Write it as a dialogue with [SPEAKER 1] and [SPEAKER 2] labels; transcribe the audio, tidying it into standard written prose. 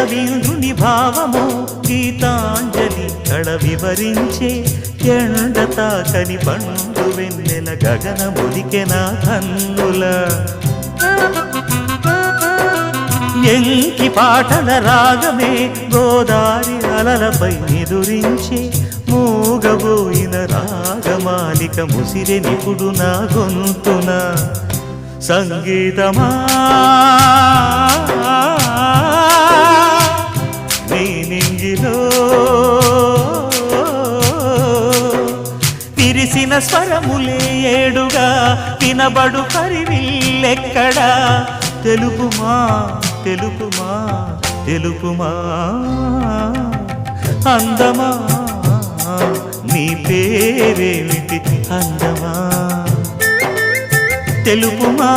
[SPEAKER 1] రవీంద్రుని భావము గీతాంజలి కళ వివరించే ఎండ తాకని పండు వెన్నెల గగనములికెన కన్నుల ఎంకి పాటల రాగమే గోదారి అలలపై నిదురించే మూగబోయిన రాగమాలిక ముసిరె నిపుడు నా గొంతున సంగీతమా నీ నింగిలో విరిసిన స్వరములే ఏడుగా వినబడు కరివిల్లెక్కడా తెలుపుమా తెలుపుమా తెలుపుమా అందమా నీ పేరేమిటి అందమా తెలుపుమా